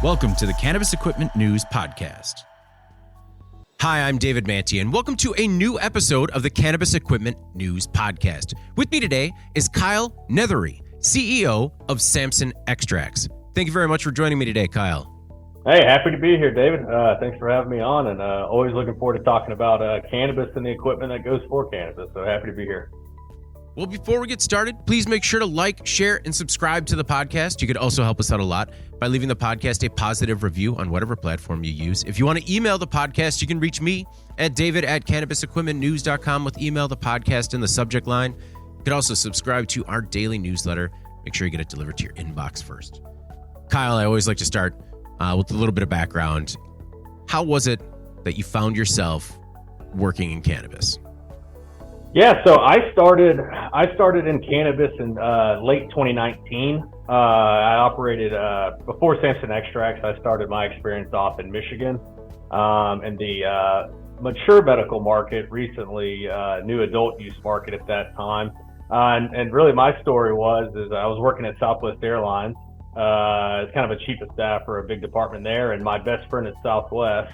Welcome to the Cannabis Equipment News Podcast. Hi, I'm David Manti, and welcome to a new episode of the Cannabis Equipment News Podcast. With me today is Kyle Neathery, CEO of Samson Extracts. Thank you very much for joining me today, Kyle. Hey, happy to be here, David. Thanks for having me on, and always looking forward to talking about cannabis and the equipment that goes for cannabis. So happy to be here. Well, before we get started, please make sure to like, share, and subscribe to the podcast. You could also help us out a lot by leaving the podcast a positive review on whatever platform you use. If you want to email the podcast, you can reach me at david@cannabisequipmentnews.com with email the podcast in the subject line. You could also subscribe to our daily newsletter. Make sure you get it delivered to your inbox first. Kyle, I always like to start with a little bit of background. How was it that you found yourself working in cannabis? Yeah, so I started in cannabis in late 2019. I operated before Samson Extracts. I started my experience off in Michigan, in the mature medical market, recently new adult use market at that time. And really, my story is I was working at Southwest Airlines. It's kind of a chief of staff for a big department there, and my best friend at Southwest.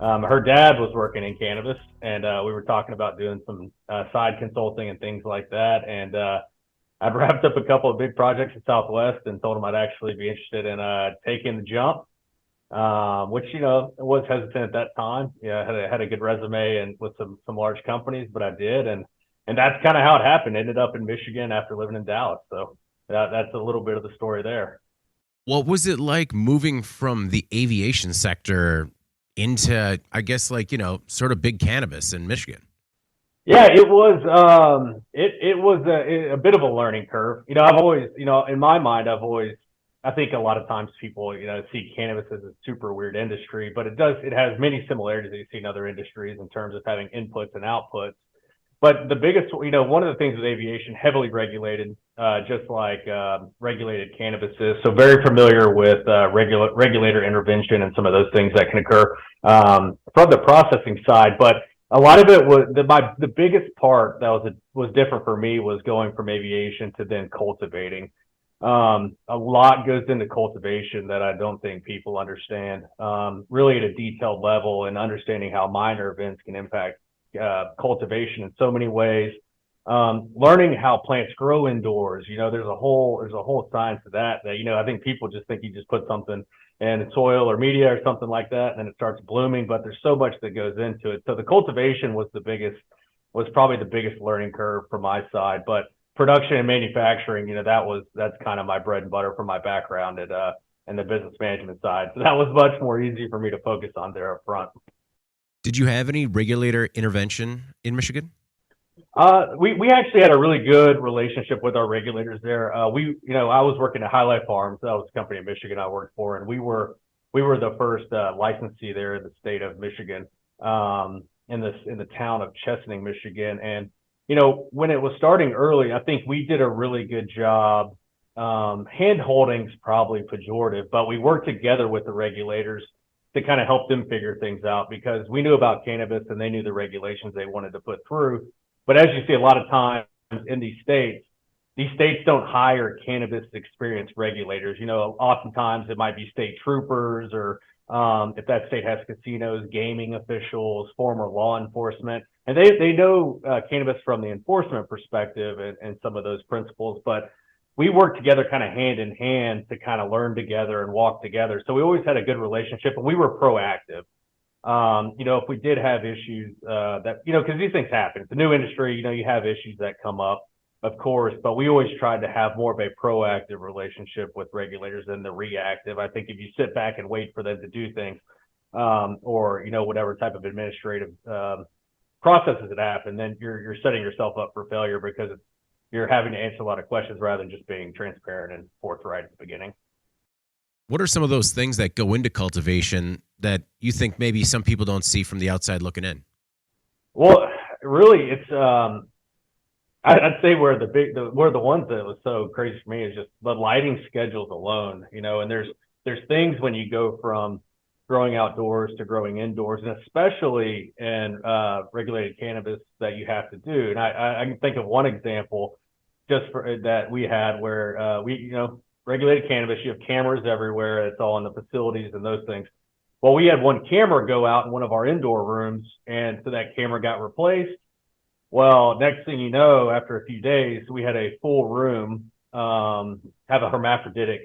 Her dad was working in cannabis, and we were talking about doing some side consulting and things like that. And I'd wrapped up a couple of big projects at Southwest and told him I'd actually be interested in taking the jump, which, was hesitant at that time. Yeah, I had a good resume and with some large companies, but I did. And that's kind of how it happened. Ended up in Michigan after living in Dallas. So that's a little bit of the story there. What was it like moving from the aviation sector into, I guess, sort of big cannabis in Michigan? Yeah, it was a bit of a learning curve. I've always, in my mind, I think a lot of times people, see cannabis as a super weird industry, but it has many similarities that you see in other industries in terms of having inputs and outputs. But the biggest, one of the things with aviation, heavily regulated, just like regulated cannabis is. So very familiar with regulator intervention and some of those things that can occur from the processing side. But a lot of it was the biggest part that was different for me was going from aviation to then cultivating. A lot goes into cultivation that I don't think people understand, really at a detailed level, and understanding how minor events can impact cultivation in so many ways. Learning how plants grow indoors, there's a whole science to that I think people just think you just put something in soil or media or something like that and then it starts blooming, but there's so much that goes into it. So the cultivation was probably the biggest learning curve from my side. But production and manufacturing, that's kind of my bread and butter from my background and the business management side. So that was much more easy for me to focus on there up front. Did you have any regulator intervention in Michigan? We actually had a really good relationship with our regulators there. I was working at Highlight Farms. That was a company in Michigan I worked for, and we were the first licensee there in the state of Michigan, in the town of Chesaning, Michigan. And when it was starting early, I think we did a really good job. Hand holding's probably pejorative, but we worked together with the regulators to kind of help them figure things out, because we knew about cannabis and they knew the regulations they wanted to put through. But as you see a lot of times in these states don't hire cannabis experienced regulators. Oftentimes it might be state troopers, or if that state has casinos, gaming officials, former law enforcement, and they know cannabis from the enforcement perspective and some of those principles. But we worked together kind of hand in hand to kind of learn together and walk together. So we always had a good relationship, and we were proactive. If we did have issues because these things happen. It's a new industry, you have issues that come up, of course, but we always tried to have more of a proactive relationship with regulators than the reactive. I think if you sit back and wait for them to do things, or, whatever type of administrative processes that happen, then you're setting yourself up for failure, because you're having to answer a lot of questions rather than just being transparent and forthright at the beginning. What are some of those things that go into cultivation that you think maybe some people don't see from the outside looking in? Well, really, it's I'd say where the ones that was so crazy for me is just the lighting schedules alone. And there's things when you go from growing outdoors to growing indoors, and especially in regulated cannabis, that you have to do. And I can think of one example just for that we had where regulated cannabis, you have cameras everywhere. It's all in the facilities and those things. Well, we had one camera go out in one of our indoor rooms, and so that camera got replaced. Well, next thing you know, after a few days, we had a full room have a hermaphroditic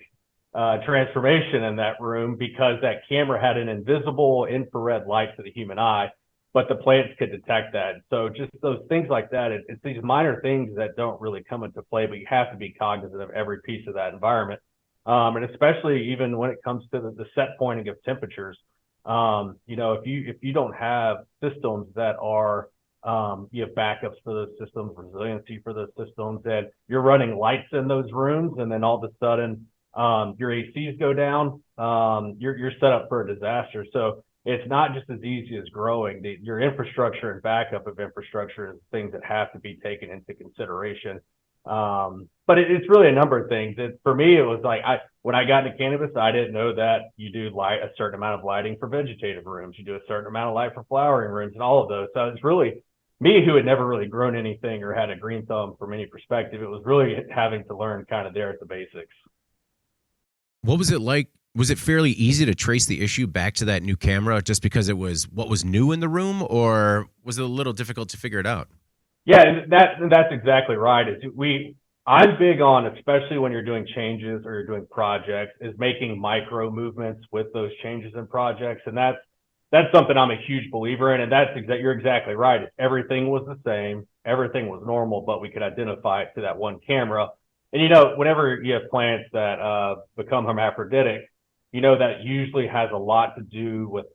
transformation in that room because that camera had an invisible infrared light to the human eye, but the plants could detect that. So just those things like that, it's these minor things that don't really come into play, but you have to be cognizant of every piece of that environment. And especially even when it comes to the set pointing of temperatures, if you don't have systems that are, you have backups for those systems, resiliency for those systems, and you're running lights in those rooms, and then all of a sudden your ACs go down, you're set up for a disaster. So it's not just as easy as growing. Your infrastructure and backup of infrastructure is things that have to be taken into consideration. But it's really a number of things. For me, it was like when I got into cannabis, I didn't know that you do a certain amount of lighting for vegetative rooms. You do a certain amount of light for flowering rooms and all of those. So it's really me who had never really grown anything or had a green thumb from any perspective. It was really having to learn kind of there at the basics. What was it like? Was it fairly easy to trace the issue back to that new camera just because it was what was new in the room, or was it a little difficult to figure it out? Yeah, that's exactly right. I'm big on, especially when you're doing changes or you're doing projects, is making micro movements with those changes and projects. And that's something I'm a huge believer in. And you're exactly right. Everything was the same. Everything was normal, but we could identify it to that one camera. And, whenever you have plants that become hermaphroditic, that usually has a lot to do with,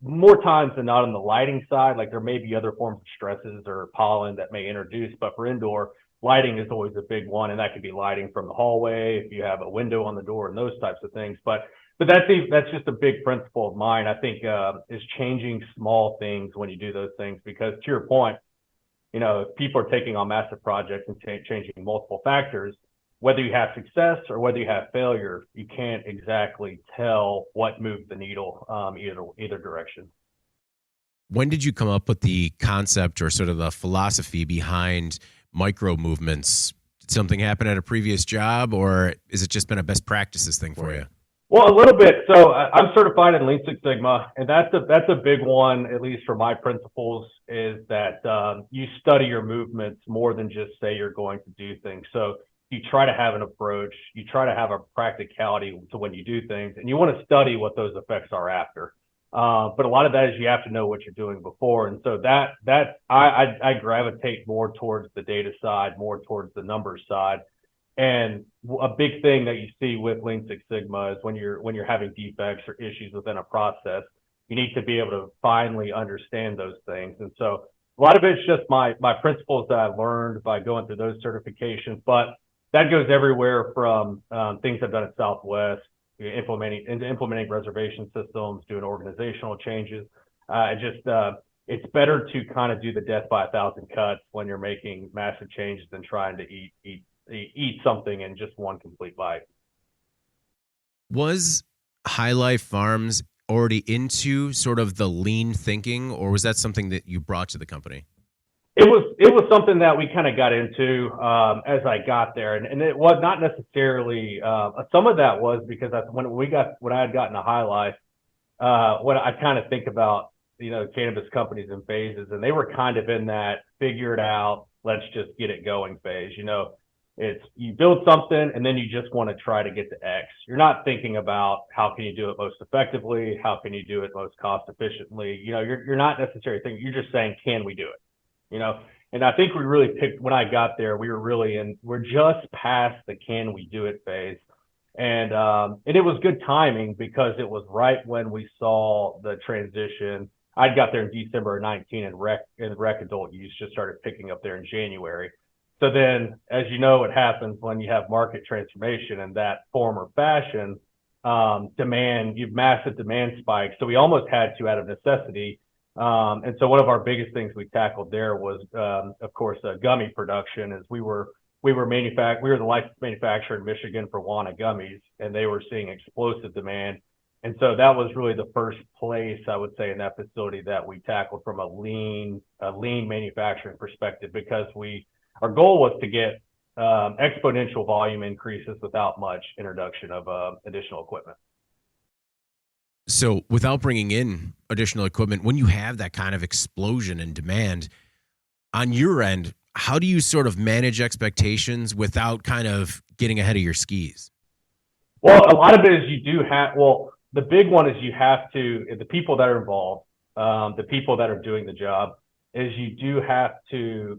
more times than not, on the lighting side. Like there may be other forms of stresses or pollen that may introduce, but for indoor, lighting is always a big one, and that could be lighting from the hallway if you have a window on the door and those types of things. But that's just a big principle of mine. I think is changing small things when you do those things, because to your point, if people are taking on massive projects and changing multiple factors, whether you have success or whether you have failure, you can't exactly tell what moved the needle either direction. When did you come up with the concept or sort of the philosophy behind micro movements? Did something happen at a previous job, or is it just been a best practices thing for you? Well, a little bit. So I'm certified in Lean Six Sigma, and that's a big one, at least for my principles, is that you study your movements more than just say you're going to do things. So you try to have an approach, you try to have a practicality to when you do things, and you want to study what those effects are after. But a lot of that is you have to know what you're doing before. And so I gravitate more towards the data side, more towards the numbers side. And a big thing that you see with Lean Six Sigma is when you're having defects or issues within a process, you need to be able to finally understand those things. And so a lot of it's just my principles that I learned by going through those certifications, but that goes everywhere from things I've done at Southwest, implementing reservation systems, doing organizational changes. It's better to kind of do the death by 1,000 cuts when you're making massive changes than trying to eat something in just one complete bite. Was High Life Farms already into sort of the lean thinking, or was that something that you brought to the company? It was something that we kind of got into as I got there, and it was not necessarily. Some of that was because when I had gotten to High Life, what I kind of think about, cannabis companies in phases, and they were kind of in that figure it out, let's just get it going phase. It's you build something and then you just want to try to get to X. You're not thinking about how can you do it most effectively, how can you do it most cost efficiently. You're not necessarily thinking. You're just saying, can we do it? And I think we really picked, when I got there, we're just past the can we do it phase. And it was good timing because it was right when we saw the transition. I got there in December of 19, and rec adult use just started picking up there in January. So then, as you know, what happens when you have market transformation in that form or fashion, you've massive demand spikes. So we almost had to, out of necessity. And so one of our biggest things we tackled there was, of course, gummy production. As we were the licensed manufacturer in Michigan for Wana gummies, and they were seeing explosive demand. And so that was really the first place, I would say, in that facility that we tackled from a lean manufacturing perspective, because our goal was to get exponential volume increases without much introduction of additional equipment. So without bringing in additional equipment, when you have that kind of explosion in demand on your end, how do you sort of manage expectations without kind of getting ahead of your skis? Well, a lot of it is the big one is the people that are involved, the people that are doing the job, is you have to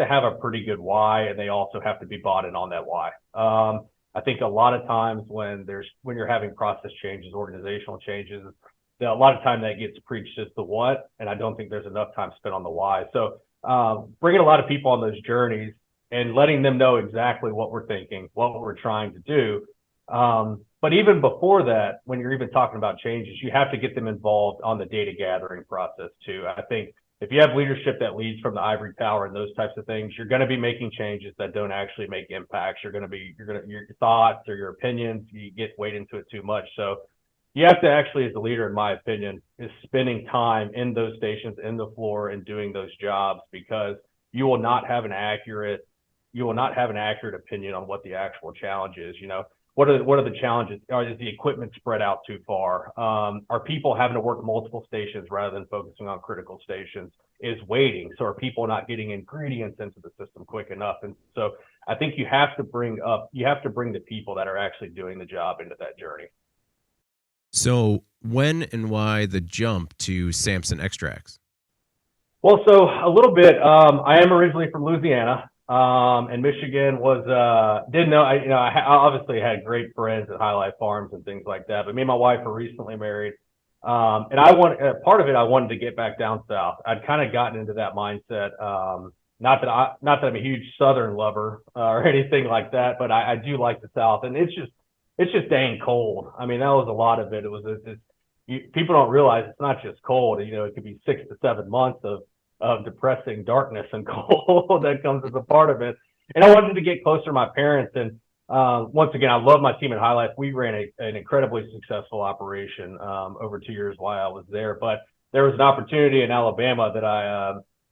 have a pretty good why, and they also have to be bought in on that why. I think a lot of times when you're having process changes, organizational changes, a lot of time that gets preached as the what, and I don't think there's enough time spent on the why. So bringing a lot of people on those journeys and letting them know exactly what we're thinking, what we're trying to do. But even before that, when you're even talking about changes, you have to get them involved on the data gathering process too. I think if you have leadership that leads from the ivory tower and those types of things, you're going to be making changes that don't actually make impacts. Your thoughts or your opinions, you get weighed into it too much. So you have to actually, as a leader, in my opinion, is spending time in those stations, in the floor, and doing those jobs, because you will not have an accurate opinion on what the actual challenge is. What are the challenges? Is the equipment spread out too far? Are people having to work multiple stations rather than focusing on critical stations? Is waiting? So are people not getting ingredients into the system quick enough? And so I think you have to bring the people that are actually doing the job into that journey. So when and why the jump to Samson Extracts? Well, so a little bit. I am originally from Louisiana. And Michigan didn't know, I obviously had great friends at Highlight Farms and things like that, but me and my wife were recently married. And part of it, I wanted to get back down south. I'd kind of gotten into that mindset. Not that I'm a huge Southern lover or anything like that, but I do like the South, and it's just dang cold. I mean, that was a lot of it. It was people don't realize it's not just cold. It could be 6 to 7 months of depressing darkness and cold that comes as a part of it. And I wanted to get closer to my parents. And once again, I love my team at Highlight. We ran an incredibly successful operation over 2 years while I was there. But there was an opportunity in Alabama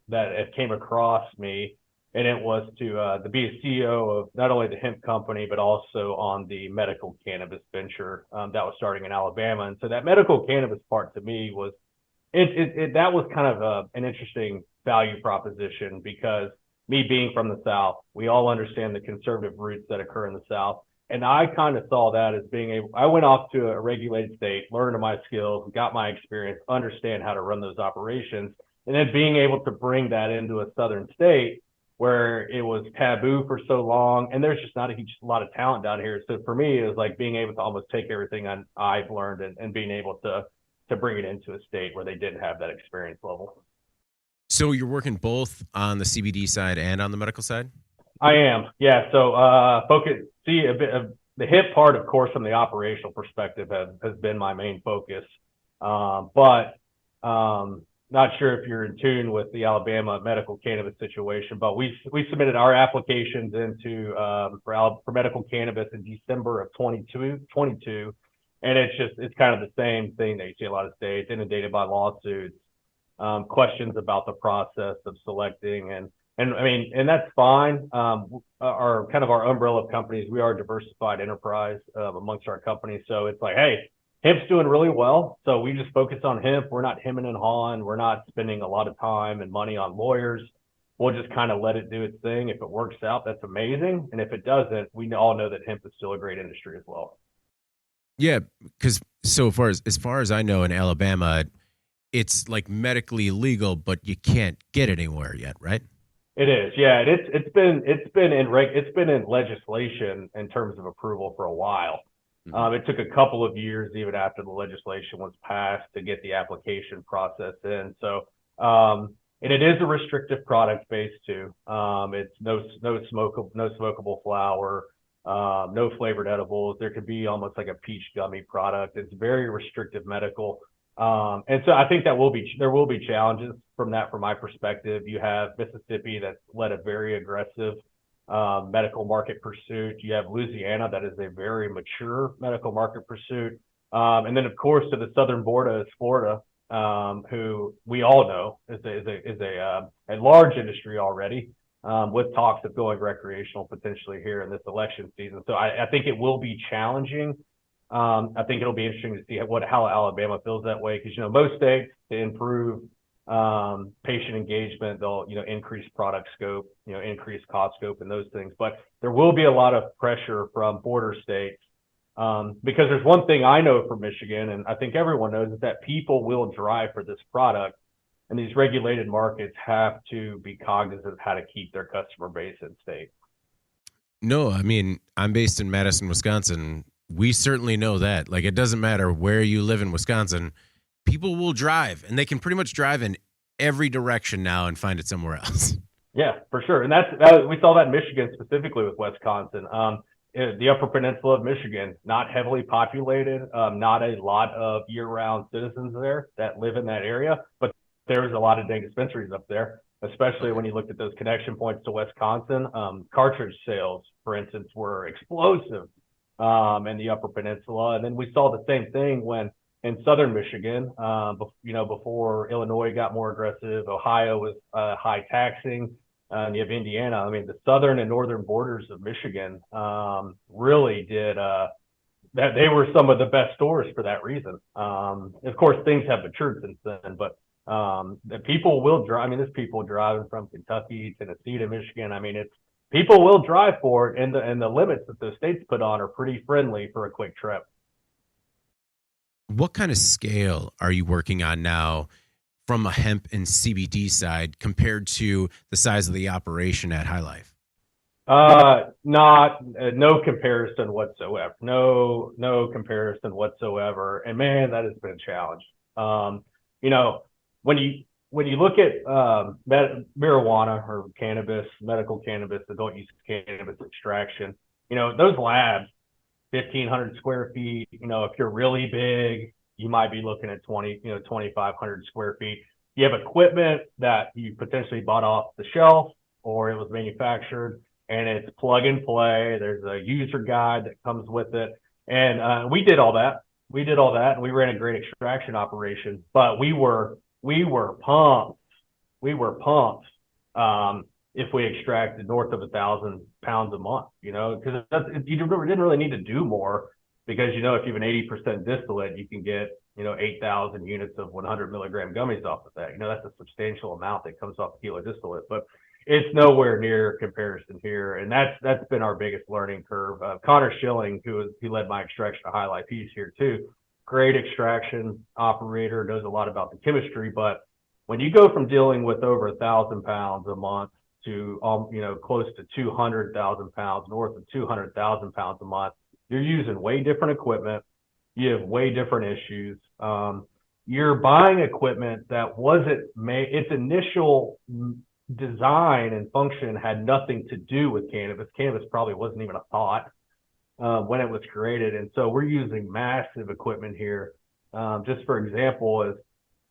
that it came across me, and it was to be a CEO of not only the hemp company, but also on the medical cannabis venture that was starting in Alabama. And so that medical cannabis part to me was that was kind of an interesting value proposition, because me being from the South, we all understand the conservative roots that occur in the South. And I kind of saw that as I went off to a regulated state, learned my skills, got my experience, understand how to run those operations, and then being able to bring that into a Southern state where it was taboo for so long. And there's just not a lot of talent down here. So for me, it was like being able to almost take everything I've learned and being able to bring it into a state where they didn't have that experience level. So you're working both on the CBD side and on the medical side? I am, yeah. So a bit of the hip part, of course, from the operational perspective has been my main focus. But not sure if you're in tune with the Alabama medical cannabis situation, but we submitted our applications into for medical cannabis in December of 22. And it's kind of the same thing that you see a lot of states inundated by lawsuits, questions about the process of selecting, and I mean, and that's fine. Our umbrella of companies, we are a diversified enterprise amongst our companies. So it's like, hey, hemp's doing really well, so we just focus on hemp. We're not hemming and hawing. We're not spending a lot of time and money on lawyers. We'll just kind of let it do its thing. If it works out, that's amazing. And if it doesn't, we all know that hemp is still a great industry as well. Yeah, because as far as I know, in Alabama, it's like medically legal, but you can't get it anywhere yet, right? It is, yeah. It's been in legislation in terms of approval for a while. Mm-hmm. It took a couple of years, even after the legislation was passed, to get the application process in. So, and it is a restrictive product base too. It's no smokable flower. No flavored edibles. There could be almost like a peach gummy product. It's very restrictive medical. And so I think there will be challenges from my perspective. You have Mississippi that's led a very aggressive medical market pursuit. You have Louisiana that is a very mature medical market pursuit. And then of course to the southern border is Florida, who we all know is a large industry already. with talks of going recreational potentially here in this election season. So I think it will be challenging. I think it'll be interesting to see how Alabama feels that way because, most states to improve patient engagement, they'll, increase product scope, increase cost scope and those things. But there will be a lot of pressure from border states because there's one thing I know from Michigan, and I think everyone knows, is that people will drive for this product. And these regulated markets have to be cognizant of how to keep their customer base in state. No, I mean, I'm based in Madison, Wisconsin. We certainly know that. Like, it doesn't matter where you live in Wisconsin, people will drive, and they can pretty much drive in every direction now and find it somewhere else. Yeah, for sure. And we saw that in Michigan, specifically with Wisconsin. The Upper Peninsula of Michigan, not heavily populated, not a lot of year-round citizens there that live in that area, but there's a lot of dang dispensaries up there, especially when you looked at those connection points to Wisconsin. Cartridge sales, for instance, were explosive in the Upper Peninsula. And then we saw the same thing when in southern Michigan, before Illinois got more aggressive, Ohio was high taxing, and you have Indiana. I mean, the southern and northern borders of Michigan really did that. They were some of the best stores for that reason. Of course, things have matured since then, but the people will drive. I mean, there's people driving from Kentucky, Tennessee to Michigan. I mean, people will drive for it, and the limits that those states put on are pretty friendly for a quick trip. What kind of scale are you working on now from a hemp and CBD side compared to the size of the operation at High Life? No comparison whatsoever. No comparison whatsoever. And man, that has been a challenge. When you look at marijuana or cannabis, medical cannabis, adult use cannabis extraction, those labs, 1,500 square feet. If you're really big, you might be looking at 2,500 square feet. You have equipment that you potentially bought off the shelf or it was manufactured, and it's plug and play. There's a user guide that comes with it. And we did all that. And we ran a great extraction operation, but we were pumped. If we extracted north of 1,000 pounds a month, because you didn't really need to do more because, if you have an 80% distillate, you can get, 8,000 units of 100 milligram gummies off of that. That's a substantial amount that comes off a kilo distillate, but it's nowhere near comparison here. And that's been our biggest learning curve. Connor Schilling, who led my extraction to High Life, he's here too. Great extraction operator, knows a lot about the chemistry, but when you go from dealing with over 1,000 pounds a month to close to 200,000 pounds, north of 200,000 pounds a month, you're using way different equipment. You have way different issues. You're buying equipment that wasn't made. Its initial design and function had nothing to do with cannabis. Cannabis probably wasn't even a thought when it was created, and so we're using massive equipment here. Just for example, is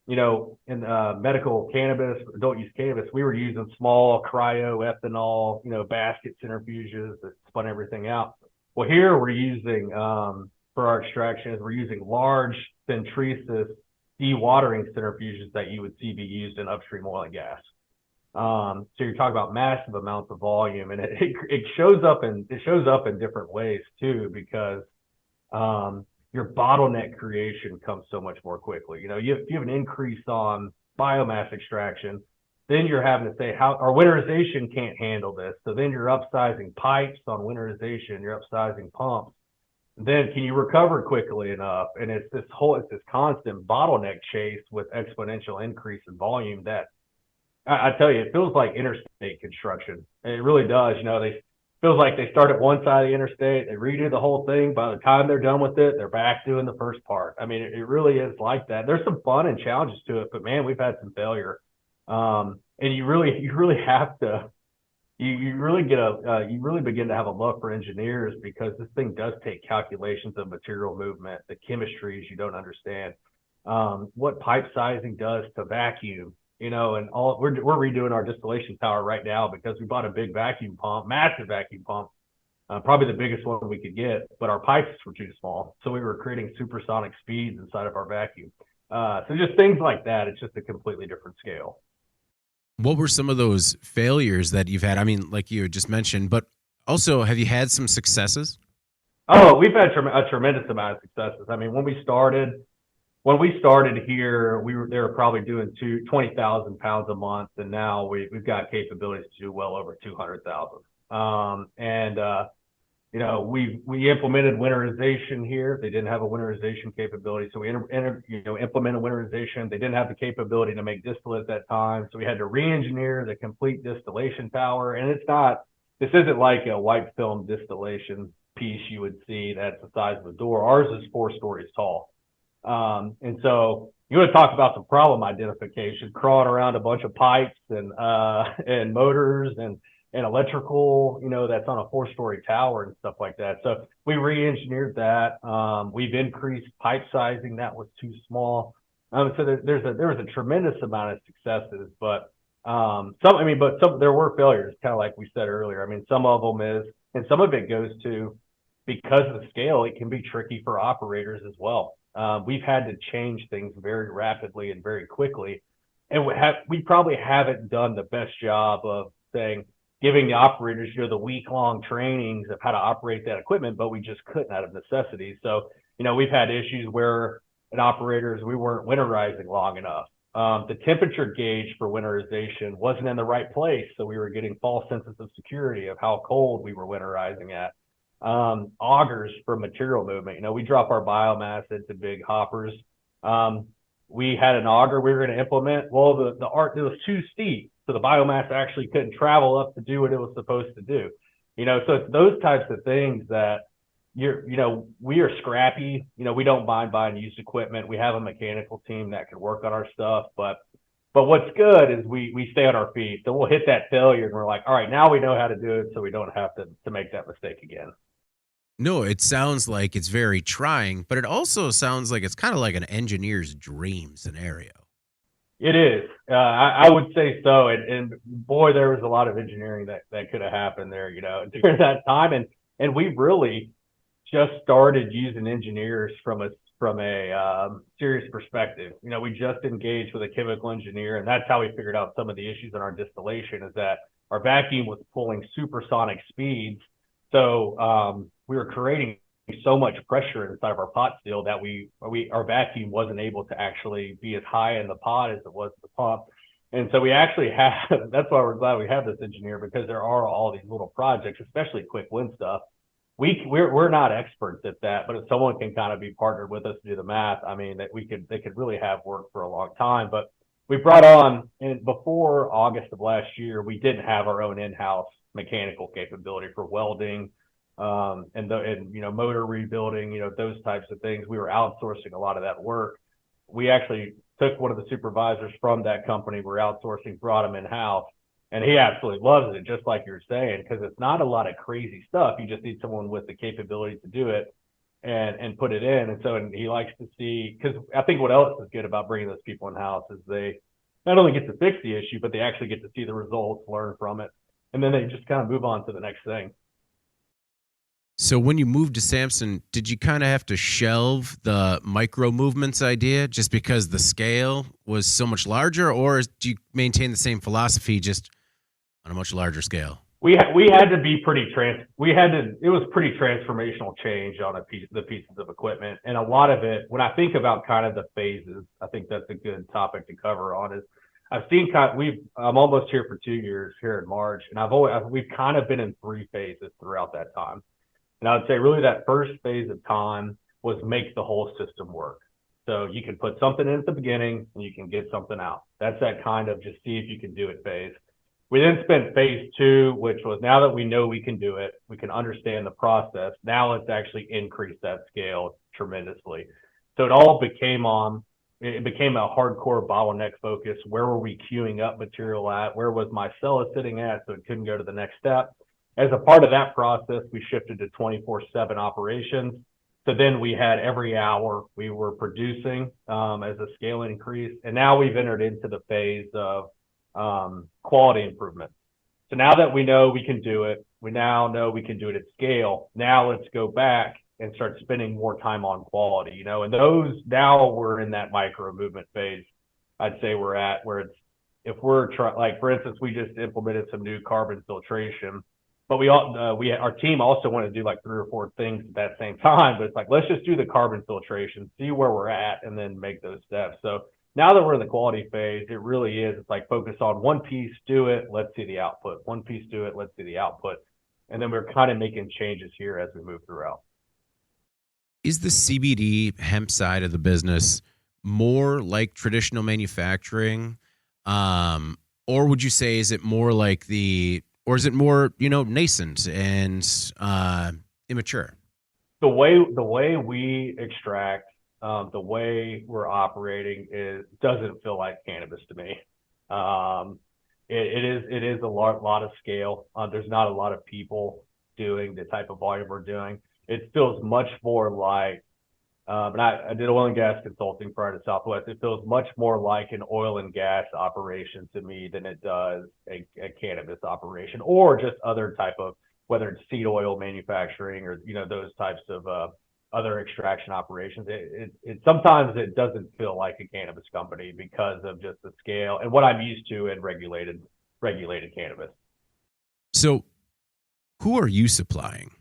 in medical cannabis, adult use cannabis, we were using small cryo-ethanol, basket centrifuges that spun everything out. Well, here we're using, for our extractions, we're using large centrifuges, dewatering centrifuges that you would see be used in upstream oil and gas. So you're talking about massive amounts of volume, and it shows up in different ways too, because your bottleneck creation comes so much more quickly. If you have an increase on biomass extraction, then you're having to say how our winterization can't handle this. So then you're upsizing pipes on winterization, you're upsizing pumps. Then can you recover quickly enough? And it's this constant bottleneck chase with exponential increase in volume that I tell you, it feels like interstate construction. It really does. Feels like they start at one side of the interstate, they redo the whole thing. By the time they're done with it, they're back doing the first part. I mean, it really is like that. There's some fun and challenges to it, but man, we've had some failure. And you really have to, you really begin to have a love for engineers, because this thing does take calculations of material movement, the chemistries you don't understand, what pipe sizing does to vacuum. And all we're redoing our distillation tower right now because we bought a big vacuum pump, massive vacuum pump, probably the biggest one we could get, but our pipes were too small. So we were creating supersonic speeds inside of our vacuum. So just things like that. It's just a completely different scale. What were some of those failures that you've had? I mean, like you just mentioned, but also have you had some successes? Oh, we've had a tremendous amount of successes. I mean, when we started here, they were probably doing 20,000 pounds a month, and now we've got capabilities to do well over 200,000. And we implemented winterization here. They didn't have a winterization capability, so we implemented winterization. They didn't have the capability to make distillate at that time, so we had to re-engineer the complete distillation tower. And this isn't like a white film distillation piece you would see that's the size of a door. Ours is 4 stories tall. And so you want to talk about some problem identification, crawling around a bunch of pipes and motors and electrical, that's on a 4-story tower and stuff like that. So we re-engineered that. We've increased pipe sizing. That was too small. So there was a tremendous amount of successes, but there were failures, kind of like we said earlier. I mean, some of them and some of it goes to, because of the scale, it can be tricky for operators as well. We've had to change things very rapidly and very quickly. And we probably haven't done the best job of giving the operators, the week-long trainings of how to operate that equipment, but we just couldn't out of necessity. So, we've had issues where we weren't winterizing long enough. The temperature gauge for winterization wasn't in the right place, so we were getting false senses of security of how cold we were winterizing at. Augers for material movement. We drop our biomass into big hoppers. We had an auger we were going to implement. Well, the arc, it was too steep, so the biomass actually couldn't travel up to do what it was supposed to do. So it's those types of things that we are scrappy. We don't mind buying used equipment. We have a mechanical team that can work on our stuff, but what's good is we stay on our feet. So we'll hit that failure and we're like, all right, now we know how to do it, so we don't have to make that mistake again. No, it sounds like it's very trying, but it also sounds like it's kind of like an engineer's dream scenario. It is. I would say so. And boy, there was a lot of engineering that could have happened there, during that time. And we really just started using engineers from a serious perspective. We just engaged with a chemical engineer, and that's how we figured out some of the issues in our distillation, is that our vacuum was pulling supersonic speeds. So we were creating so much pressure inside of our pot still that our vacuum wasn't able to actually be as high in the pot as it was the pump. And so we actually that's why we're glad we have this engineer, because there are all these little projects, especially quick win stuff. We're not experts at that, but if someone can kind of be partnered with us to do the math, I mean, they could really have work for a long time. But we brought on, and before August of last year, we didn't have our own in-house mechanical capability for welding, and motor rebuilding, those types of things. We were outsourcing a lot of that work. We actually took one of the supervisors from that company we're outsourcing, brought him in-house, and he absolutely loves it, just like you're saying, because it's not a lot of crazy stuff. You just need someone with the capability to do it and put it in. And he likes to see, because I think what else is good about bringing those people in-house is they not only get to fix the issue, but they actually get to see the results, learn from it, and then they just kind of move on to the next thing. So when you moved to Samson, did you kind of have to shelve the micro movements idea just because the scale was so much larger, or do you maintain the same philosophy just on a much larger scale? We had to be it was pretty transformational change on the pieces of equipment. And a lot of it, when I think about kind of the phases, I think that's a good topic to cover on, is I'm almost here for 2 years here in March, and we've kind of been in 3 phases throughout that time. And I would say really that first phase of time was make the whole system work. So you can put something in at the beginning and you can get something out. That's that kind of just see if you can do it phase. We then spent phase 2, which was, now that we know we can do it, we can understand the process. Now let's actually increase that scale tremendously. So it became a hardcore bottleneck focus. Where were we queuing up material at? Where was my cellar sitting at so it couldn't go to the next step? As a part of that process, we shifted to 24/7 operations. So then we had every hour we were producing as a scale increase. And now we've entered into the phase of quality improvement. So now that we know we can do it, we now know we can do it at scale. Now let's go back and start spending more time on quality, and now we're in that micro movement phase. I'd say we're at where it's if we're like for instance, we just implemented some new carbon filtration, but our team also wanted to do like 3 or 4 things at that same time. But it's like, let's just do the carbon filtration, see where we're at, and then make those steps. So now that we're in the quality phase, it really is. It's like focus on one piece, do it, let's see the output. One piece, do it, let's see the output. And then we're kind of making changes here as we move throughout. Is the CBD hemp side of the business more like traditional manufacturing? Or would you say, is it more like or is it more, nascent and immature? The way we extract, the way we're operating doesn't feel like cannabis to me. It is a lot of scale. There's not a lot of people doing the type of volume we're doing. It feels much more like, and I did oil and gas consulting prior to Southwest. It feels much more like an oil and gas operation to me than it does a cannabis operation, or just other type of, whether it's seed oil manufacturing or, those types of other extraction operations. Sometimes it doesn't feel like a cannabis company because of just the scale and what I'm used to in regulated cannabis. So who are you supplying?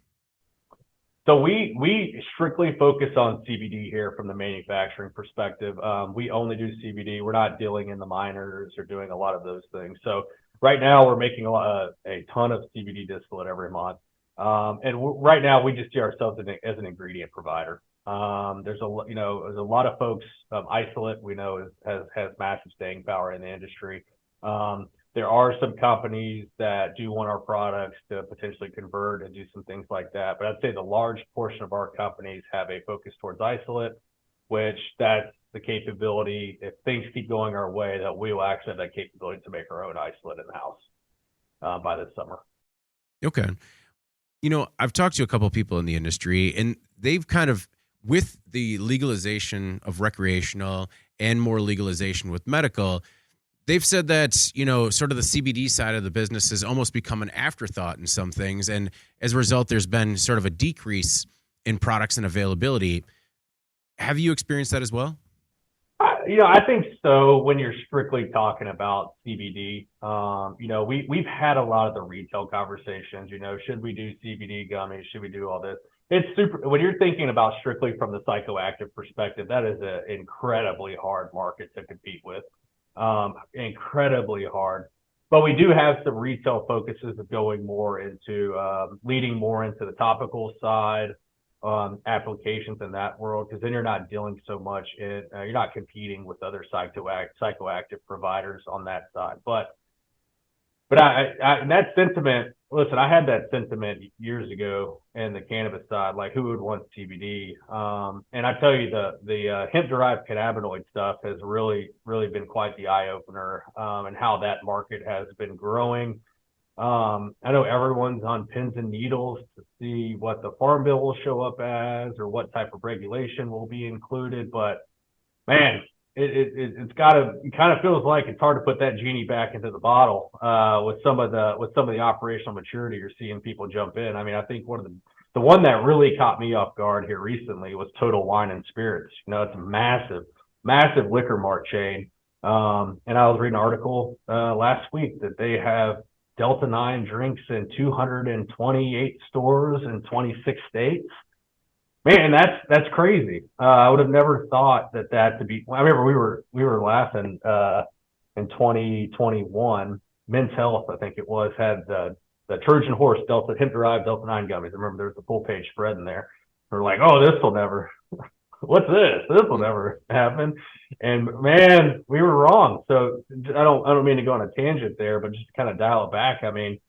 So we strictly focus on CBD here from the manufacturing perspective. We only do CBD. We're not dealing in the minors or doing a lot of those things. So right now we're making a ton of CBD distillate every month. Right now we just see ourselves as an ingredient provider. There's a lot of folks. Isolate we know has massive staying power in the industry. There are some companies that do want our products to potentially convert and do some things like that. But I'd say the large portion of our companies have a focus towards isolate, which that's the capability. If things keep going our way, that we will actually have that capability to make our own isolate in the house by this summer. Okay. I've talked to a couple of people in the industry, and they've kind of, with the legalization of recreational and more legalization with medical, they've said that, sort of the CBD side of the business has almost become an afterthought in some things. And as a result, there's been sort of a decrease in products and availability. Have you experienced that as well? I think so. When you're strictly talking about CBD, we've had a lot of the retail conversations, should we do CBD gummies? Should we do all this? It's super. When you're thinking about strictly from the psychoactive perspective, that is an incredibly hard market to compete with. Incredibly hard. But we do have some retail focuses of going more into leading more into the topical side, applications in that world, because then you're not dealing so much you're not competing with other psychoactive providers on that side. But I that sentiment, listen, I had that sentiment years ago in the cannabis side, like who would want CBD? And I tell you, the hemp-derived cannabinoid stuff has really, really been quite the eye-opener, and how that market has been growing. I know everyone's on pins and needles to see what the Farm Bill will show up as or what type of regulation will be included, but man, it kind of feels like it's hard to put that genie back into the bottle with some of the operational maturity you're seeing people jump in. I mean, I think the one that really caught me off guard here recently was Total Wine and Spirits. It's a massive liquor mart chain, and I was reading an article last week that they have Delta 9 drinks in 228 stores in 26 states. Man, that's crazy. I would have never thought that to be. I remember we were laughing in 2021. Men's Health, I think it was, had the Trojan Horse hemp-derived Delta 9 gummies. I remember there was a full page spread in there. We're like, oh, this will never. What's this? This will never happen. And man, we were wrong. So I don't mean to go on a tangent there, but just to kind of dial it back. I mean,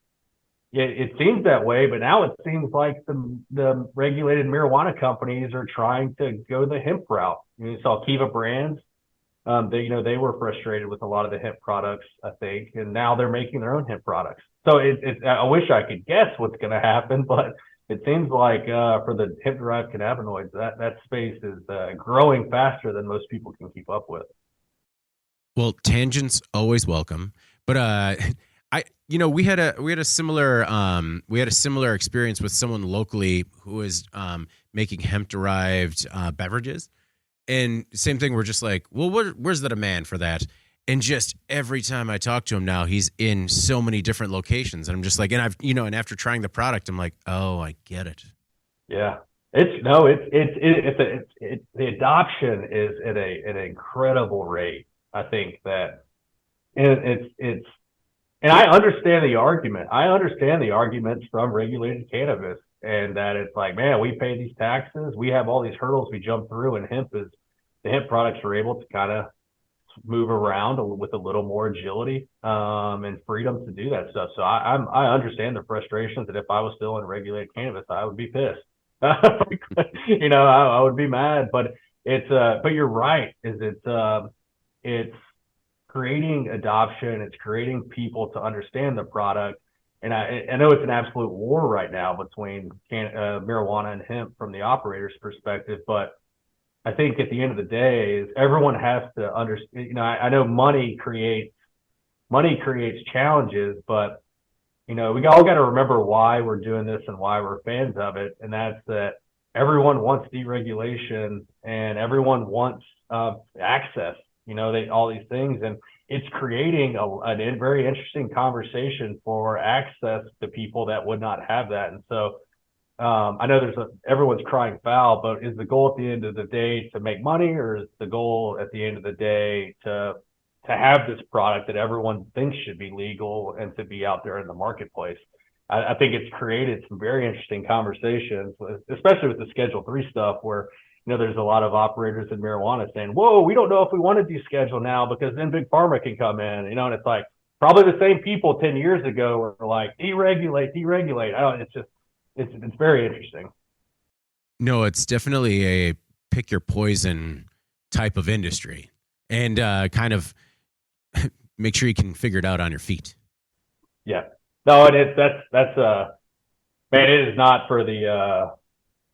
it seems that way, but now it seems like the regulated marijuana companies are trying to go the hemp route. You saw Kiva Brands. They were frustrated with a lot of the hemp products, I think, and now they're making their own hemp products. So I wish I could guess what's going to happen, but it seems like for the hemp-derived cannabinoids, that space is growing faster than most people can keep up with. Well, tangents always welcome, but we had a similar experience with someone locally who is making hemp-derived beverages, and same thing. We're just like, well, where's the demand for that? And just every time I talk to him now, he's in so many different locations. And I'm just like, and I've, you know, and after trying the product, I'm like, oh, I get it. Yeah. The adoption is at an incredible rate. I think that it's and I understand the argument. I understand the arguments from regulated cannabis, and that it's like, man, we pay these taxes, we have all these hurdles we jump through, and the hemp products are able to kind of move around with a little more agility and freedom to do that stuff. So I understand the frustrations, and if I was still in regulated cannabis, I would be pissed. You know, I would be mad. But but you're right. It's creating adoption. It's creating people to understand the product. And I know it's an absolute war right now between marijuana and hemp from the operator's perspective, but I think at the end of the day is everyone has to understand. You know, I know money creates challenges, but you know, we all got to remember why we're doing this and why we're fans of it, and that's that everyone wants deregulation and everyone wants access. You know, all these things, and it's creating a very interesting conversation for access to people that would not have that. And so I know everyone's crying foul, but is the goal at the end of the day to make money, or is the goal at the end of the day to have this product that everyone thinks should be legal and to be out there in the marketplace? I think it's created some very interesting conversations, especially with the Schedule 3 stuff, where you know there's a lot of operators in marijuana saying, "Whoa, we don't know if we want to deschedule now because then big pharma can come in." You know, and it's like probably the same people 10 years ago were like, "Deregulate, deregulate." It's very interesting. No, it's definitely a pick your poison type of industry, and kind of make sure you can figure it out on your feet. Yeah, no, and that's man, it is not for the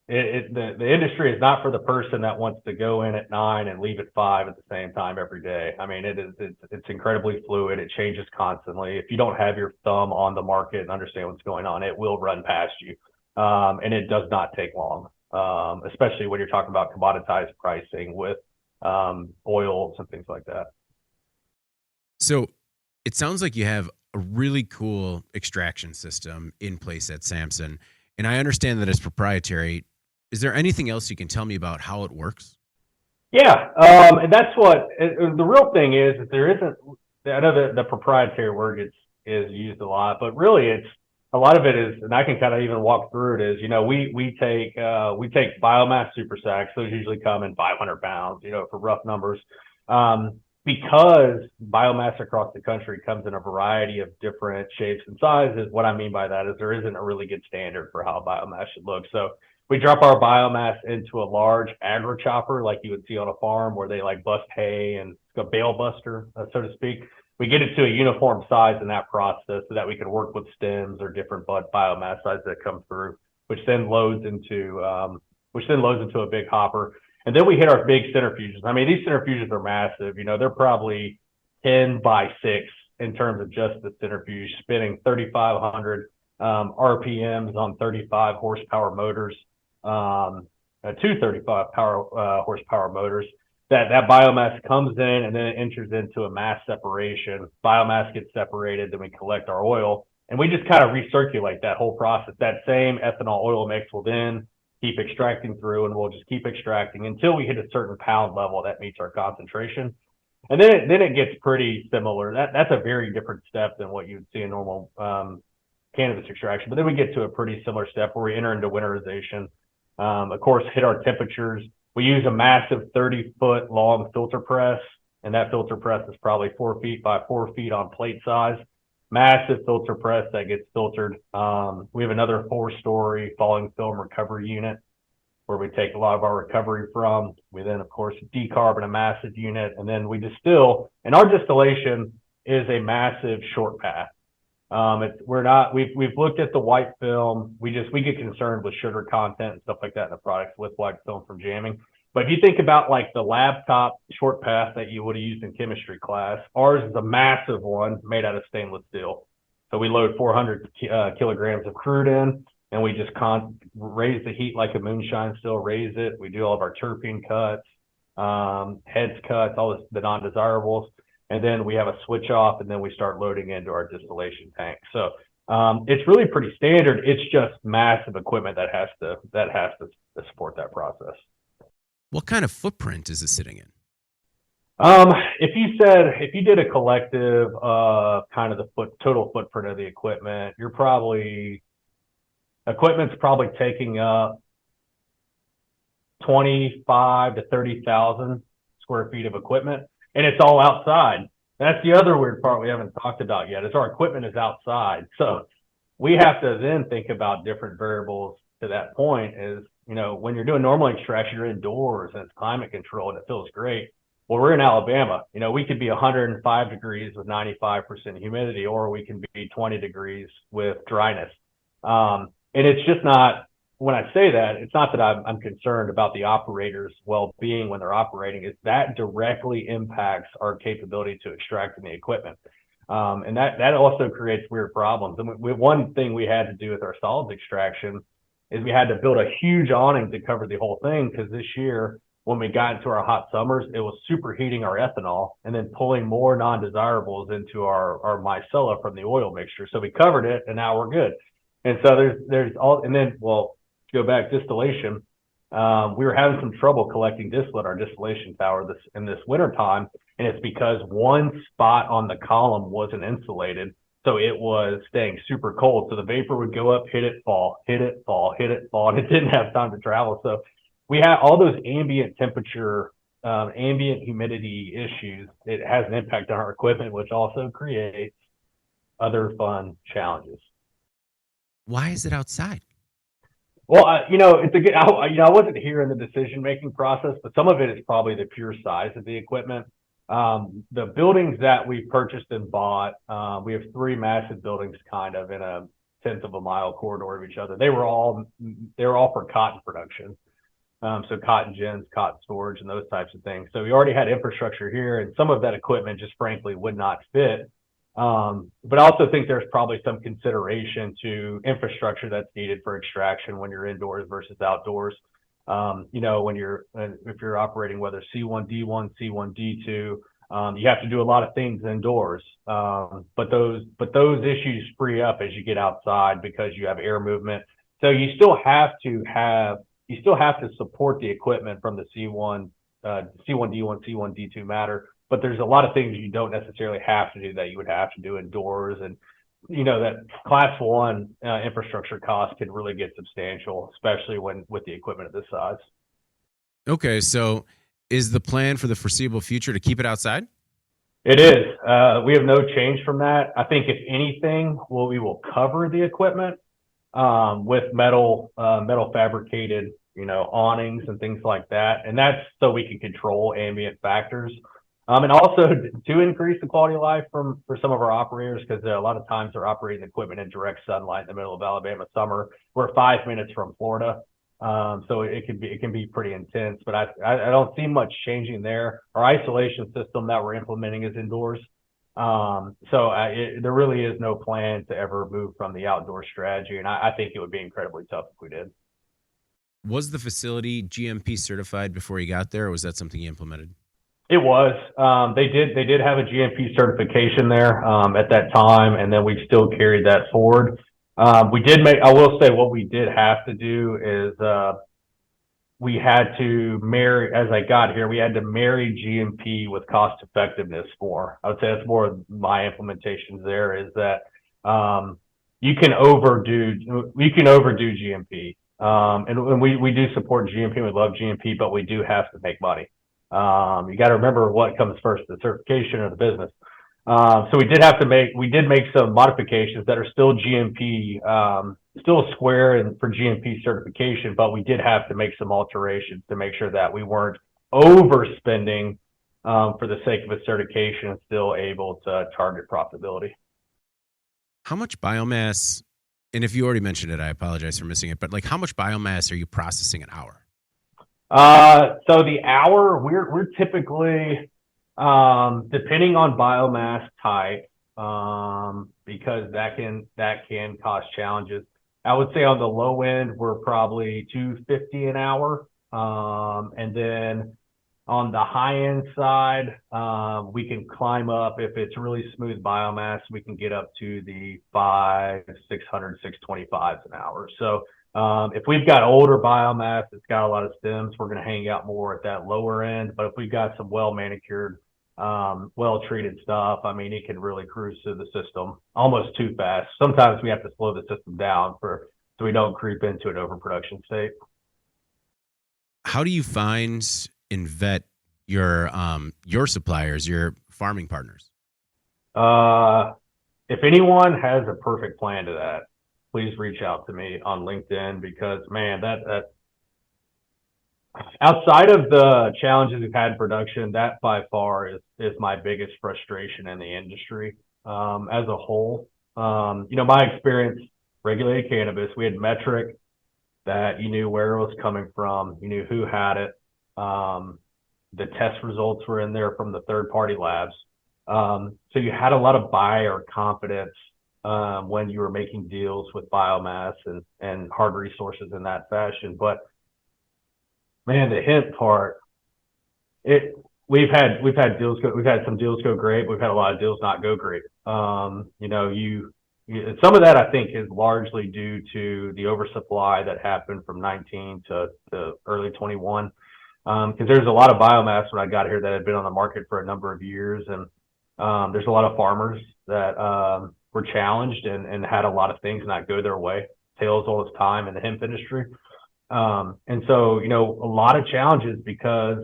industry is not for the person that wants to go in at 9 and leave at 5 at the same time every day. I mean, it's incredibly fluid. It changes constantly. If you don't have your thumb on the market and understand what's going on, it will run past you. And it does not take long, especially when you're talking about commoditized pricing with oils and things like that. So it sounds like you have a really cool extraction system in place at Samson, and I understand that it's proprietary. Is there anything else you can tell me about how it works? Yeah, and that's what the real thing is. That there isn't. I know that the proprietary word is used a lot, but really it's a lot of it is, and I can kind of even walk through it. Is, you know, we take biomass super sacks. Those usually come in 500 pounds. You know, for rough numbers. Because biomass across the country comes in a variety of different shapes and sizes. What I mean by that is there isn't a really good standard for how biomass should look. So we drop our biomass into a large agro chopper like you would see on a farm, where they like bust hay and a bale buster, so to speak. We get it to a uniform size in that process so that we can work with stems or different bud biomass sizes that come through, which then loads into a big hopper. And then we hit our big centrifuges. I mean, these centrifuges are massive. You know, they're probably 10 by 6 in terms of just the centrifuge, spinning 3,500 RPMs on 35 horsepower motors, 235 horsepower motors. That biomass comes in and then it enters into a mass separation. Biomass gets separated, then we collect our oil, and we just kind of recirculate that whole process. That same ethanol oil mix will then keep extracting through, and we'll just keep extracting until we hit a certain pound level that meets our concentration. And then it gets pretty similar. That's a very different step than what you'd see in normal cannabis extraction. But then we get to a pretty similar step where we enter into winterization. Of course, hit our temperatures. We use a massive 30-foot long filter press, and that filter press is probably 4 feet by 4 feet on plate size. Massive filter press that gets filtered. We have another 4-story falling film recovery unit where we take a lot of our recovery from. We then, of course, decarb in a massive unit, and then we distill. And our distillation is a massive short path. We've looked at the white film. We get concerned with sugar content and stuff like that in the products with white film from jamming. But if you think about like the laptop short path that you would have used in chemistry class, ours is a massive one made out of stainless steel. So we load 400 kilograms of crude in, and we just raise the heat like a moonshine still, raise it. We do all of our terpene cuts, heads cuts, all the non-desirables. and then we have a switch off, and then we start loading into our distillation tank. So it's really pretty standard. It's just massive equipment that has to support that process. What kind of footprint is it sitting in? If you did a collective kind of the total footprint of the equipment, equipment's probably taking up 25 to 30,000 square feet of equipment, and it's all outside. That's the other weird part we haven't talked about yet, is our equipment is outside. So we have to then think about different variables to that point. Is, when you're doing normal extraction, you're indoors and it's climate controlled and it feels great. Well, we're in Alabama. We could be 105 degrees with 95% humidity, or we can be 20 degrees with dryness. And it's just not, when I say that, it's not that I'm concerned about the operator's well-being when they're operating. It's that directly impacts our capability to extract in the equipment. And that also creates weird problems. And one thing we had to do with our solids extraction is we had to build a huge awning to cover the whole thing, because this year, when we got into our hot summers, it was superheating our ethanol and then pulling more non-desirables into our micella from the oil mixture. So we covered it, and now we're good. And so there's all, and then, to go back, distillation. We were having some trouble collecting distillate, our distillation tower in this wintertime, and it's because one spot on the column wasn't insulated. So it was staying super cold. So the vapor would go up, hit it, fall, hit it, fall, hit it, fall, and it didn't have time to travel. So we have all those ambient temperature, ambient humidity issues. It has an impact on our equipment, which also creates other fun challenges. Why is it outside? Well, it's a good. I wasn't here in the decision-making process, but some of it is probably the pure size of the equipment. The buildings that we purchased and bought, we have 3 massive buildings, kind of in a 1/10 of a mile corridor of each other. They were all for cotton production. So cotton gins, cotton storage, and those types of things. So we already had infrastructure here, and some of that equipment just frankly would not fit. But I also think there's probably some consideration to infrastructure that's needed for extraction when you're indoors versus outdoors. If you're operating whether C1D1, C1D2, you have to do a lot of things indoors. But those issues free up as you get outside, because you have air movement. So you still have to support the equipment from the C1D1, C1D2 matter. But there's a lot of things you don't necessarily have to do that you would have to do indoors. And, that class 1 infrastructure cost can really get substantial, especially with the equipment of this size. Okay, so is the plan for the foreseeable future to keep it outside? It is. We have no change from that. I think if anything, we will cover the equipment with metal fabricated, awnings and things like that. And that's so we can control ambient factors. And also to increase the quality of life for some of our operators, because a lot of times they're operating equipment in direct sunlight in the middle of Alabama summer. We're 5 minutes from Florida, so it can be pretty intense. But I don't see much changing there. Our isolation system that we're implementing is indoors, there really is no plan to ever move from the outdoor strategy. And I think it would be incredibly tough if we did. Was the facility GMP certified before you got there, or was that something you implemented? It was. They did have a GMP certification there at that time, and then we've still carried that forward. I will say what we did have to do is we had to marry, as I got here, we had to marry GMP with cost effectiveness more. I would say that's more of my implementations there, is that you can overdo GMP. And we do support GMP. We love GMP, but we do have to make money. You got to remember what comes first, the certification or the business. So we did make some modifications that are still GMP, still square and for GMP certification, but we did have to make some alterations to make sure that we weren't overspending for the sake of a certification and still able to target profitability. How much biomass, and if you already mentioned it, I apologize for missing it, but how much biomass are you processing an hour? So the hour, we're typically, depending on biomass type, because that can cause challenges. I would say on the low end, we're probably $250 an hour. And then, On the high end side, we can climb up. If it's really smooth biomass, we can get up to the 600, 625s an hour. So if we've got older biomass, it's got a lot of stems, we're going to hang out more at that lower end. But if we've got some well manicured, well treated stuff, I mean, it can really cruise through the system almost too fast. Sometimes we have to slow the system down so we don't creep into an overproduction state. How do you find and vet your suppliers, your farming partners? If anyone has a perfect plan to that, please reach out to me on LinkedIn, because man, that outside of the challenges we've had in production, that by far is my biggest frustration in the industry as a whole. My experience, regulated cannabis, we had metric that you knew where it was coming from, you knew who had it. The test results were in there from the third party labs. So you had a lot of buyer confidence when you were making deals with biomass and hard resources in that fashion. But man, the hemp part, we've had some deals go great. We've had a lot of deals not go great. Some of that I think is largely due to the oversupply that happened from 19 to early 21. Because there's a lot of biomass when I got here that had been on the market for a number of years, and there's a lot of farmers that were challenged and had a lot of things not go their way. Tales all this time in the hemp industry. And so, a lot of challenges because,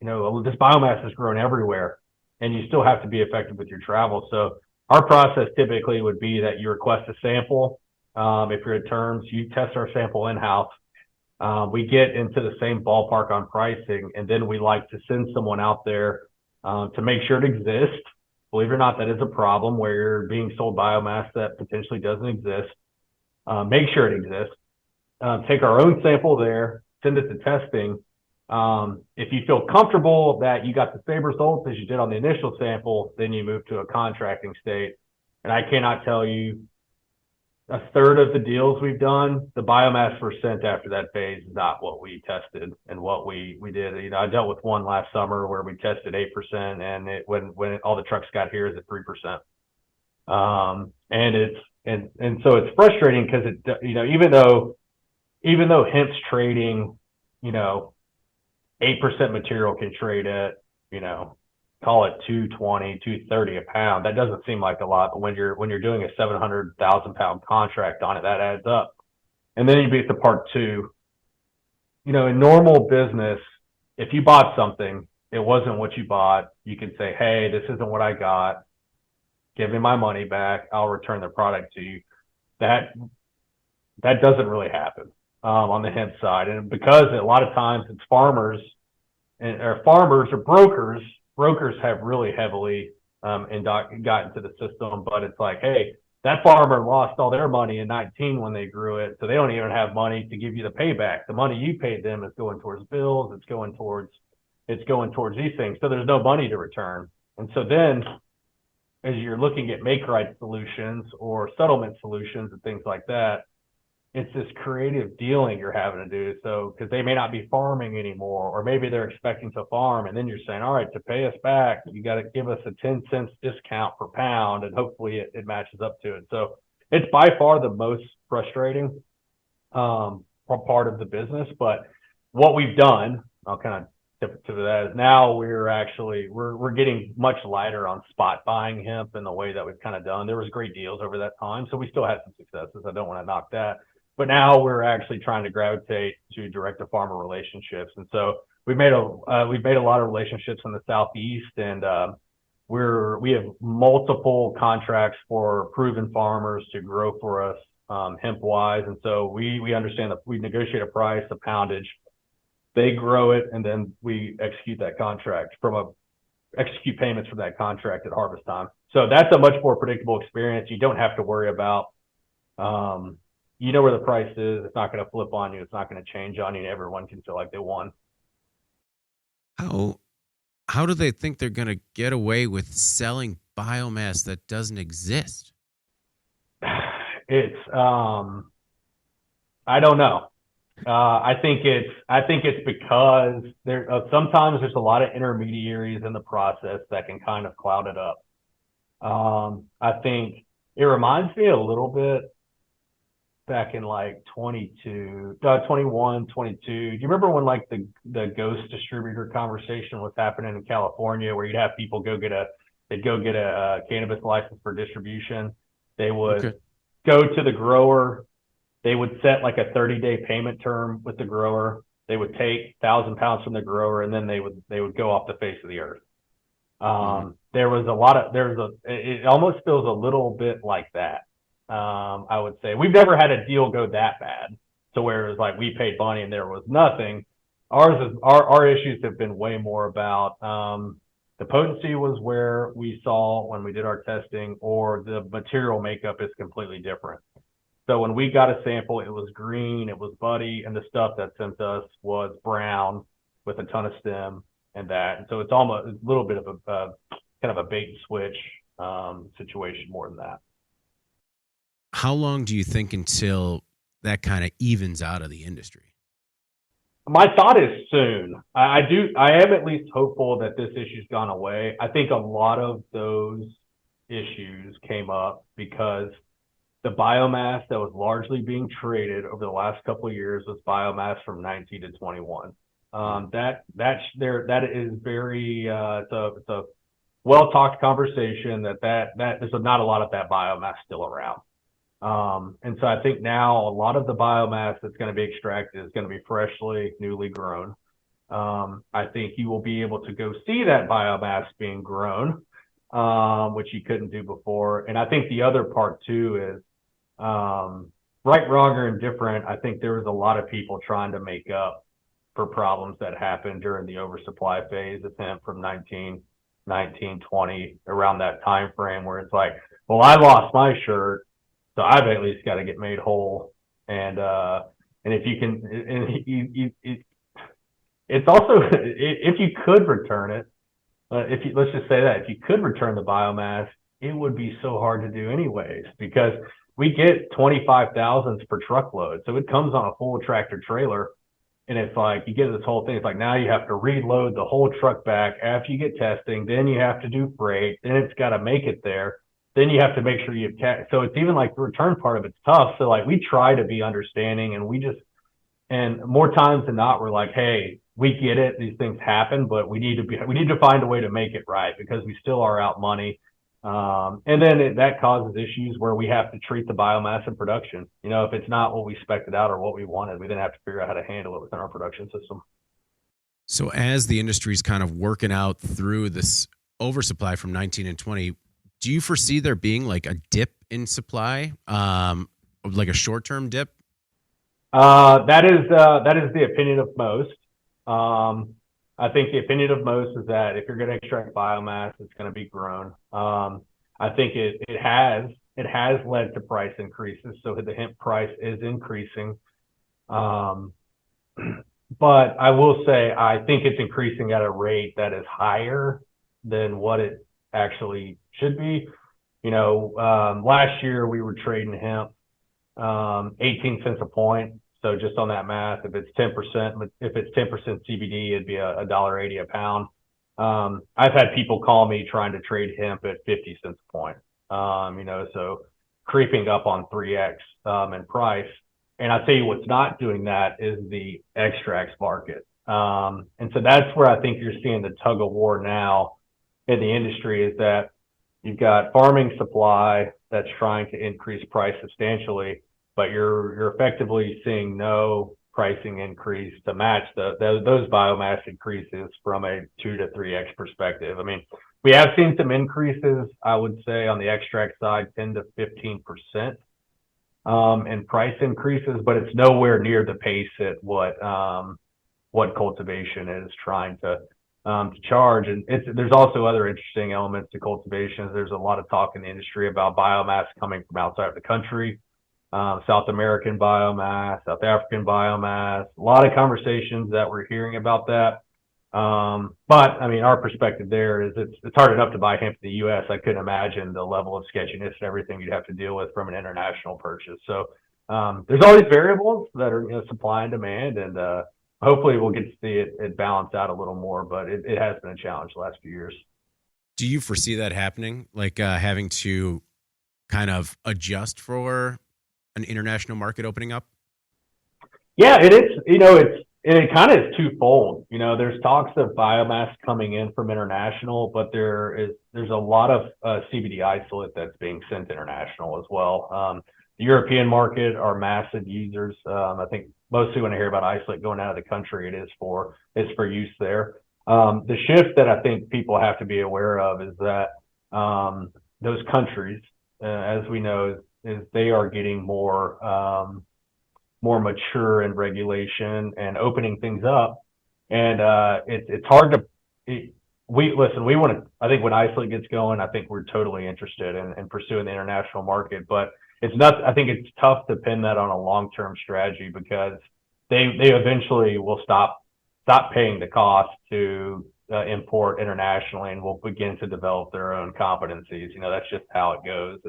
this biomass has grown everywhere and you still have to be effective with your travel. So our process typically would be that you request a sample. If you're at terms, you test our sample in-house. We get into the same ballpark on pricing, and then we like to send someone out there to make sure it exists. Believe it or not, that is a problem where you're being sold biomass that potentially doesn't exist. Make sure it exists. Take our own sample there, send it to testing. If you feel comfortable that you got the same results as you did on the initial sample, then you move to a contracting state. And I cannot tell you, a third of the deals we've done, the biomass percent after that phase is not what we tested and what we did. I dealt with one last summer where we tested 8%, and when all the trucks got here is at 3%. And so it's frustrating because even though hemp's trading, 8% material can trade at, call it 220, 230 a pound. That doesn't seem like a lot, but when you're doing a 700,000 pound contract on it, that adds up. And then you get to part two. In normal business, if you bought something, it wasn't what you bought, you can say, hey, this isn't what I got. Give me my money back. I'll return the product to you. That doesn't really happen on the hemp side. And because a lot of times it's farmers or brokers. Brokers have really heavily got into the system, but it's like, hey, that farmer lost all their money in 19 when they grew it, so they don't even have money to give you the payback. The money you paid them is going towards bills, it's going towards these things, so there's no money to return. And so then, as you're looking at make right solutions or settlement solutions and things like that, it's this creative dealing you're having to do. So, because they may not be farming anymore, or maybe they're expecting to farm, and then you're saying, all right, to pay us back, you got to give us a 10 cents discount per pound, and hopefully it matches up to it. So it's by far the most frustrating part of the business. But what we've done, I'll kind of tip to that, is now we're getting much lighter on spot buying hemp in the way that we've kind of done. There was great deals over that time, so we still had some successes. I don't want to knock that. But now we're actually trying to gravitate to direct to farmer relationships. And so we've made a lot of relationships in the Southeast, and we have multiple contracts for proven farmers to grow for us hemp wise. And so we understand that we negotiate a price, a poundage, they grow it, and then we execute that contract execute payments from that contract at harvest time. So that's a much more predictable experience. You don't have to worry about where the price is. It's not going to flip on you. It's not going to change on you. And everyone can feel like they won. How do they think they're going to get away with selling biomass that doesn't exist? It's I don't know. I think it's because sometimes there's a lot of intermediaries in the process that can kind of cloud it up. I think it reminds me a little bit back in like 21, 22. Do you remember when like the ghost distributor conversation was happening in California, where you'd have people they'd go get a cannabis license for distribution. They would Okay. go to the grower. They would set like a 30-day payment term with the grower. They would take 1,000 pounds from the grower, and then they would go off the face of the earth. Mhm. It almost feels a little bit like that. I would say we've never had a deal go that bad to where it was like we paid money and there was nothing. Our issues have been way more about the potency was where we saw when we did our testing, or the material makeup is completely different. So when we got a sample, it was green, it was buddy, and the stuff that sent us was brown with a ton of stem and that. And so it's almost a little bit of a kind of a bait and switch situation more than that. How long do you think until that kind of evens out of the industry? My thought is soon. I am at least hopeful that this issue's gone away. I think a lot of those issues came up because the biomass that was largely being traded over the last couple of years was biomass from 19 to 21. That is very it's a well talked conversation that there's not a lot of that biomass still around. And so I think now a lot of the biomass that's going to be extracted is going to be freshly, newly grown. I think you will be able to go see that biomass being grown, which you couldn't do before. And I think the other part too is right, wrong, or indifferent. I think there was a lot of people trying to make up for problems that happened during the oversupply phase of hemp from 19, 20, around that time frame, where it's like, well, I lost my shirt, so I've at least got to get made whole. And if you can, it's also if you could return it, let's just say that if you could return the biomass, it would be so hard to do anyways, because we get 25,000s per truckload, so it comes on a full tractor trailer. And it's like you get this whole thing. It's like now you have to reload the whole truck back after you get testing. Then you have to do freight. Then it's got to make it there. Then you have to make sure you have so it's even like the return part of it's tough. So like we try to be understanding, and more times than not, we're like, hey, we get it. These things happen, but we need to find a way to make it right, because we still are out money. And then that causes issues where we have to treat the biomass in production. If it's not what we expected out or what we wanted, we then have to figure out how to handle it within our production system. So as the industry's kind of working out through this oversupply from 19 and 20, do you foresee there being like a dip in supply, like a short-term dip? That is the opinion of most. I think the opinion of most is that if you're going to extract biomass, it's going to be grown. I think it has led to price increases, so the hemp price is increasing. But I will say I think it's increasing at a rate that is higher than what it actually should be. Last year we were trading hemp 18 cents a point. So just on that math, if it's 10% CBD, it'd be $1.80 a pound. I've had people call me trying to trade hemp at 50 cents a point. So creeping up on 3x in price. And I tell you what's not doing that is the extracts market. And so that's where I think you're seeing the tug of war now in the industry, is that you've got farming supply that's trying to increase price substantially, but you're effectively seeing no pricing increase to match those biomass increases from a 2 to 3x perspective. I mean, we have seen some increases, I would say, on the extract side, 10 to 15% in price increases, but it's nowhere near the pace at what cultivation is trying to charge. And there's also other interesting elements to cultivation. There's a lot of talk in the industry about biomass coming from outside of the country. South American biomass, South African biomass, a lot of conversations that we're hearing about that. But I mean, our perspective there is it's hard enough to buy hemp in the U.S. I couldn't imagine the level of sketchiness and everything you'd have to deal with from an international purchase. So there's always variables that are, supply and demand, and hopefully we'll get to see it balance out a little more, but it has been a challenge the last few years. Do you foresee that happening? Like having to kind of adjust for an international market opening up? Yeah, it is. It kind of is twofold. There's talks of biomass coming in from international, but there's a lot of CBD isolate that's being sent international as well. The European market are massive users. I think mostly when I hear about isolate going out of the country, it's for use there. The shift that I think people have to be aware of is that those countries, as we know, is they are getting more mature in regulation and opening things up, and it's hard to. We want to. I think when isolate gets going, I think we're totally interested in pursuing the international market, but it's not. I think it's tough to pin that on a long-term strategy because they eventually will stop paying the cost to import internationally and will begin to develop their own competencies. That's just how it goes.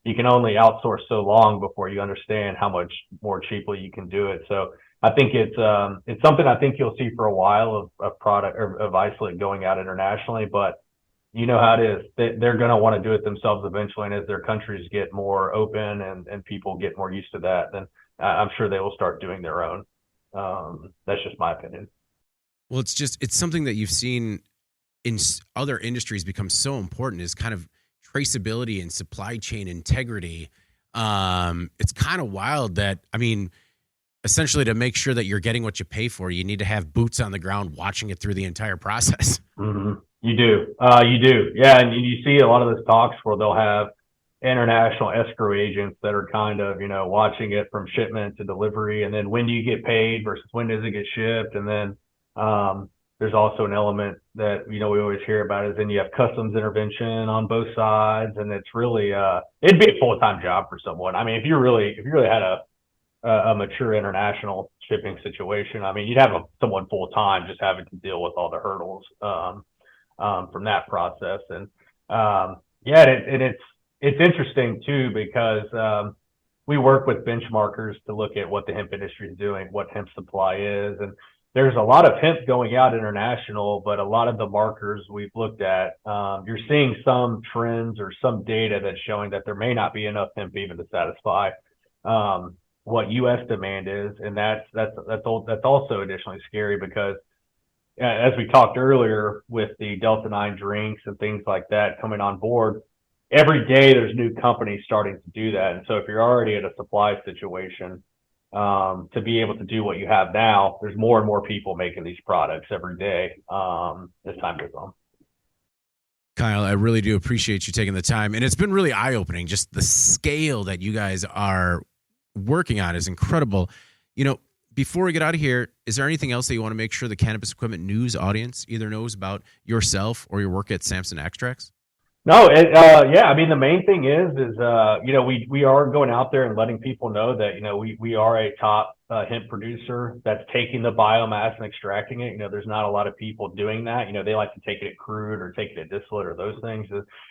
You can only outsource so long before you understand how much more cheaply you can do it. So I think it's something I think you'll see for a while of product or of isolate going out internationally, but you know how it is. They're going to want to do it themselves eventually, and as their countries get more open and people get more used to that, then I'm sure they will start doing their own. That's just my opinion. Well, it's something that you've seen in other industries become so important is kind of traceability and supply chain integrity. It's kind of wild that, essentially to make sure that you're getting what you pay for, you need to have boots on the ground watching it through the entire process. Mm-hmm. You do. Yeah. And you see a lot of those talks where they'll have international escrow agents that are kind of, watching it from shipment to delivery. And then when do you get paid versus when does it get shipped? And then, there's also an element that, we always hear about is then you have customs intervention on both sides. And it's really, it'd be a full-time job for someone. If you really had a mature international shipping situation, you'd have someone full-time just having to deal with all the hurdles, from that process. And, it's interesting too, because, we work with benchmarkers to look at what the hemp industry is doing, what hemp supply is. And there's a lot of hemp going out international, but a lot of the markers we've looked at, you're seeing some trends or some data that's showing that there may not be enough hemp even to satisfy what U.S. demand is, and that's also additionally scary because, as we talked earlier, with the Delta 9 drinks and things like that coming on board, every day there's new companies starting to do that, and so if you're already in a supply situation, to be able to do what you have now, there's more and more people making these products every day as time goes on. Kyle, I really do appreciate you taking the time. And it's been really eye-opening. Just the scale that you guys are working on is incredible. Before we get out of here, is there anything else that you want to make sure the Cannabis Equipment News audience either knows about yourself or your work at Samson Extracts? No, the main thing is we are going out there and letting people know that, we are a top hemp producer that's taking the biomass and extracting it. There's not a lot of people doing that. They like to take it at crude or take it at distillate or those things.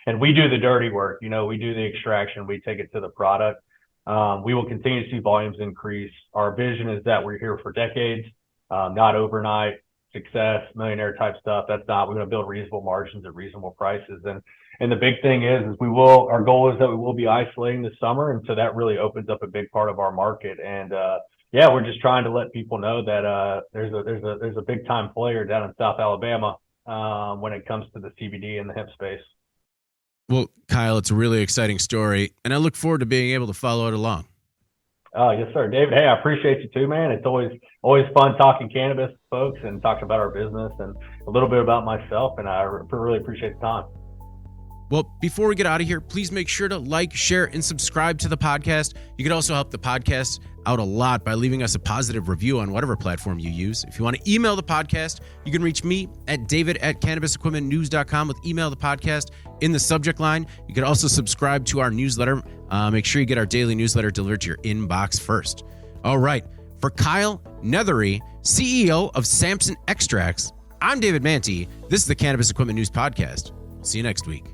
And we do the dirty work. We do the extraction. We take it to the product. We will continue to see volumes increase. Our vision is that we're here for decades, not overnight success, millionaire type stuff. That's not. We're going to build reasonable margins at reasonable prices. And the big thing is our goal is that we will be isolating this summer. And so that really opens up a big part of our market. And, we're just trying to let people know that, there's a big time player down in South Alabama, when it comes to the CBD and the hemp space. Well, Kyle, it's a really exciting story, and I look forward to being able to follow it along. Oh, yes, sir. David, hey, I appreciate you too, man. It's always fun talking cannabis, folks, and talking about our business and a little bit about myself, and I really appreciate the time. Well, before we get out of here, please make sure to like, share, and subscribe to the podcast. You can also help the podcast out a lot by leaving us a positive review on whatever platform you use. If you want to email the podcast, you can reach me at david@cannabisequipmentnews.com with email the podcast in the subject line. You can also subscribe to our newsletter. Make sure you get our daily newsletter delivered to your inbox first. All right. For Kyle Neathery, CEO of Samson Extracts, I'm David Manti. This is the Cannabis Equipment News Podcast. We'll see you next week.